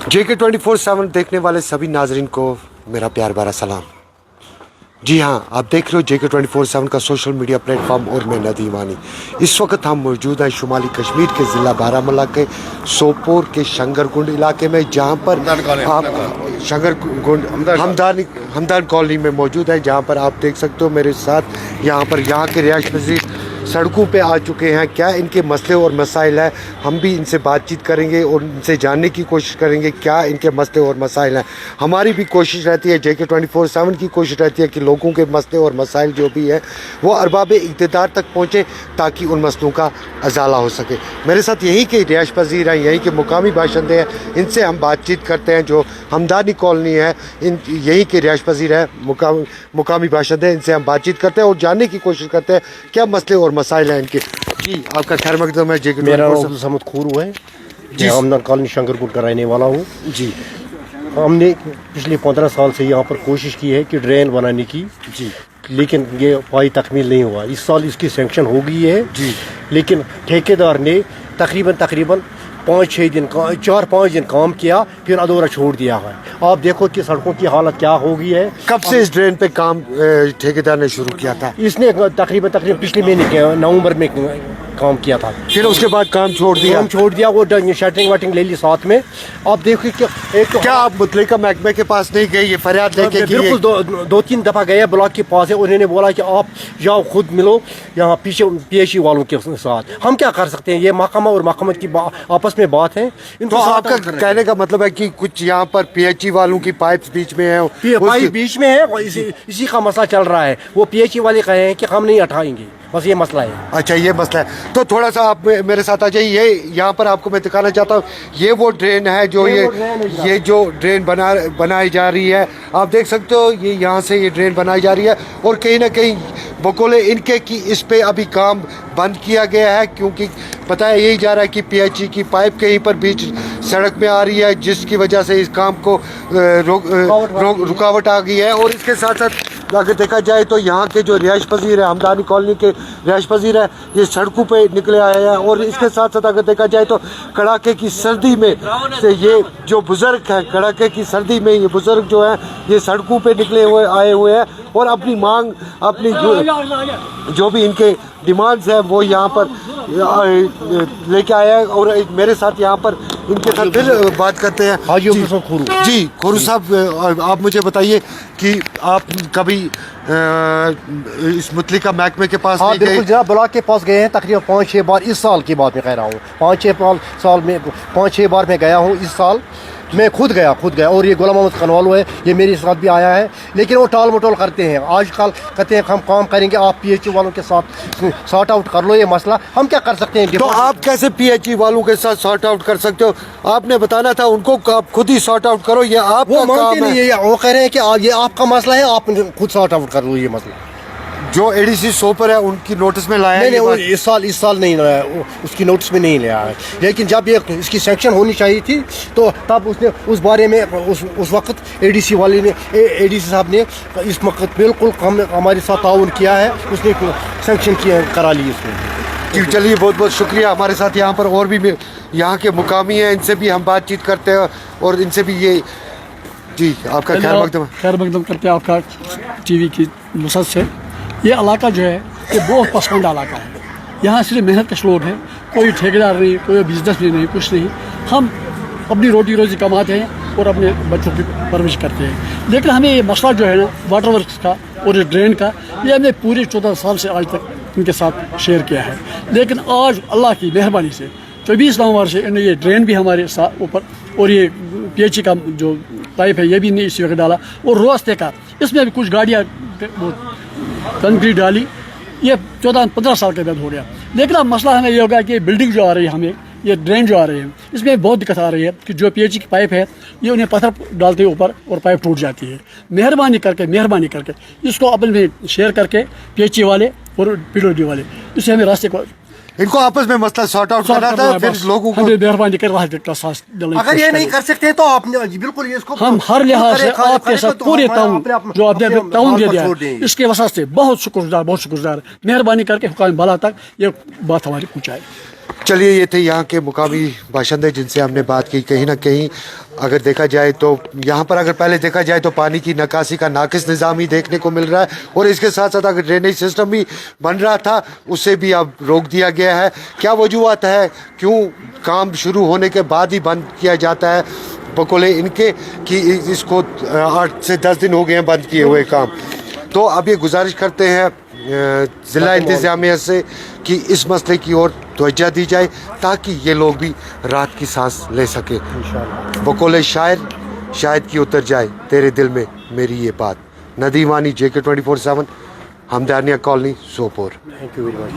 JK24/7 देखने वाले सभी नाजरीन को मेरा प्यार भरा सलाम। जी हाँ, आप देख रहे हो JK24/7 का सोशल मीडिया प्लेटफॉर्म और मैं नदीम आनी। इस वक्त हम मौजूद हैं शुमाली कश्मीर के ज़िला बारामूला के सोपोर के शंगरगुंड इलाके में, जहाँ पर आप शंगरगुंड हमदान कॉलोनी में मौजूद है, जहाँ पर आप देख सकते हो मेरे साथ यहाँ के रिहायश पजीर सड़कों पे आ चुके हैं। क्या इनके मसले और मसाइल हैं, हम भी इनसे बातचीत करेंगे और इनसे जानने की कोशिश करेंगे क्या इनके मसले और मसाइल हैं। हमारी भी कोशिश रहती है, JK24/7 की कोशिश रहती है कि लोगों के मसले और मसाइल जो भी है वो अरबाब इक़्तिदार तक पहुँचे ताकि उन मसलों का अजाला हो सके। मेरे साथ यहीं के रिहायश पजीर हैं, यहीं के मुकामी बाशिंदे हैं, इनसे हम बातचीत करते हैं। जो हमदानी कॉलोनी है, यहीं के रिहायश पजीर हैं, मुकामी बाशिंदे, इनसे हम बातचीत करते हैं और जानने की कोशिश करते हैं क्या मसले और मसाइल हैं इनके। जी आपका खैर मकदम है। JK24 मेरा नाम समद खूरू है जी, हमदान कॉलोनी शंकरगुंड का रहने वाला हूँ जी। हमने पिछले 15 साल से यहाँ पर कोशिश की है कि ड्रेन बनाने की जी, लेकिन ये पाई तकमील नहीं हुआ। इस साल इसकी सैंक्शन हो गई है जी, लेकिन ठेकेदार ने तकरीबन 4-5 दिन काम किया, फिर अधूरा छोड़ दिया है। आप देखो कि सड़कों की हालत क्या हो गई है। कब से इस ड्रेन पे काम ठेकेदार ने शुरू किया था? इसने तकरीबन पिछले महीने नवंबर में काम किया था, फिर उसके बाद काम छोड़ दिया। वो शटरिंग वटरिंग ले ली साथ में। आप देखो कि एक तो क्या आप मुतल्लिका महकमे के पास नहीं गए ये फरियाद लेके? बिल्कुल 2-3 दफ़ा गए ब्लॉक के पास है, उन्होंने बोला कि आप जाओ खुद मिलो यहाँ पीछे PHE वालों के साथ। हम क्या कर सकते हैं, ये महकमा और महकमा की आपस में बात है। तो आपका कहने का मतलब है कि कुछ यहाँ पर PHE वालों की पाइप बीच में है, पाइप बीच में है, इसी का मसला चल रहा है। वो PHE वाले कहे हैं कि हम नहीं हटाएंगे, बस ये मसला है। अच्छा ये मसला है, तो थोड़ा सा आप मेरे साथ आ जाइए। ये यहाँ पर आपको मैं दिखाना चाहता हूँ, ये वो ड्रेन है जो ये जो ड्रेन बनाई जा रही है। आप देख सकते हो ये यहाँ से ये ड्रेन बनाई जा रही है और कहीं ना कहीं बकोले इनके कि इस पे अभी काम बंद किया गया है, क्योंकि बताया यही जा रहा है कि PHE की पाइप कहीं पर बीच सड़क में आ रही है, जिसकी वजह से इस काम को रुकावट आ गई है। और इसके साथ साथ अगर देखा जाए तो यहाँ के जो रिहायश पजीर है, हमदानी कॉलोनी के रिहायश पजीर है, ये सड़कों पे निकले आए हैं। और इसके साथ साथ अगर देखा जाए तो कड़ाके की सर्दी में से ये जो बुज़ुर्ग है, कड़ाके की सर्दी में ये बुज़ुर्ग जो है ये सड़कों पे आए हुए हैं और अपनी मांग, अपनी जो भी इनके डिमांड्स है वो यहाँ पर लेके आया है। और मेरे साथ यहाँ पर इनके साथ फिर बात करते हैं। हाँ जी खोरू साहब, आप मुझे बताइए कि आप कभी इस मुतल्लिका महकमे के पास? हाँ बिल्कुल जनाब, ब्लॉक के पास गए हैं तकरीबन 5-6 बार। इस साल की बात मैं कह रहा हूँ, 5-6 बार मैं गया हूँ। इस साल मैं खुद गया और ये गुलाम मोहम्मद कनवालू है, ये मेरे साथ भी आया है, लेकिन वो टाल मटोल करते हैं। आजकल कहते हैं हम काम करेंगे, आप PHE वालों के साथ सॉर्ट आउट कर लो ये मसला। हम क्या कर सकते हैं? तो आप कैसे PHE वालों के साथ सॉर्ट आउट कर सकते हो? आपने बताना था उनको आप खुद ही सॉर्ट आउट करो, ये आप वो मानते नहीं है। वो कह रहे हैं कि ये आपका मसला है, आप खुद सॉर्ट आउट कर लो ये मसला। जो ADC सोपर है उनकी नोटिस में लाया नहीं, इस साल नहीं लाया, उसकी नोटिस में नहीं लिया है। लेकिन जब ये इसकी सैंक्शन होनी चाहिए थी तो तब उसने उस बारे में उस वक्त ADC वाले ने, ADC साहब ने इस वक्त बिल्कुल हमारे साथ ताउन किया है, उसने सैंक्शन करा ली इसमें। चलिए बहुत बहुत शुक्रिया। हमारे साथ यहाँ पर और भी यहाँ के मुकामी हैं, इनसे भी हम बातचीत करते हैं और इनसे भी ये जी आपका खैर मकदम करते हैं आपका TV की वसत से। ये इलाका जो है ये बहुत पसंद इलाका है, यहाँ सिर्फ मेहनत का लोग है, कोई ठेकेदार नहीं, कोई बिजनेस भी नहीं, कुछ नहीं। हम अपनी रोटी रोजी कमाते हैं और अपने बच्चों की परवरिश करते हैं। लेकिन हमें ये मसला जो है ना वाटर वर्क्स का और ये ड्रेन का, ये हमने पूरे 14 साल से आज तक इनके साथ शेयर किया है। लेकिन आज अल्लाह की मेहरबानी से 24 नवंबर से इन्होंने ये ड्रेन भी हमारे साथ ऊपर और ये PHE का जो पाइप है ये भी नहीं इसी वक्त डाला, और रास्ते का इसमें भी कुछ गाड़ियाँ कंक्रीट डाली, ये 14-15 साल के बाद हो गया। लेकिन अब मसला हमें ये होगा कि बिल्डिंग जो आ रही है, हमें ये ड्रेन जो आ रही है, इसमें बहुत दिक्कत आ रही है कि जो PHE की पाइप है ये उन्हें पत्थर डालते हैं ऊपर और पाइप टूट जाती है। मेहरबानी करके इसको अपन में शेयर करके PHE वाले और PWD वाले इससे हमें रास्ते को इनको आपस में मसला सॉर्ट आउट करना था, फिर लोगों को हमें मेहरबानी कर रहा है साथ दिलाने की अगर ये कोशिश नहीं करें। कर सकते तो आप बिल्कुल ये इसको हम हर लिहाज से आपके साथ पूरे ताउन जो आपने ताउन दे दिया है इसके वजह से बहुत शुक्रगुजार मेहरबानी करके हुकाम बाला तक ये बात हमारी पहुँचाए। चलिए, ये थे यहाँ के मुकामी बाशिंदे जिनसे हमने बात की। कहीं ना कहीं अगर देखा जाए तो यहाँ पर अगर पहले देखा जाए तो पानी की निकासी का नाकिस निज़ाम ही देखने को मिल रहा है, और इसके साथ साथ अगर ड्रेनेज सिस्टम भी बन रहा था उसे भी अब रोक दिया गया है। क्या वजूहत है, क्यों काम शुरू होने के बाद ही बंद किया जाता है? बकोले इनके कि इसको 8 से 10 दिन हो गए हैं बंद किए हुए काम। तो अब ये गुजारिश करते हैं ज़िला इंतज़ामिया से कि इस मसले की ओर तवज्जो दी जाए ताकि ये लोग भी रात की सांस ले सकें। बकौल शायर शायद कि उतर जाए तेरे दिल में मेरी ये बात। नदीम वानी, JK 24/7, Hamdania colony, Sopore. Thank you very much.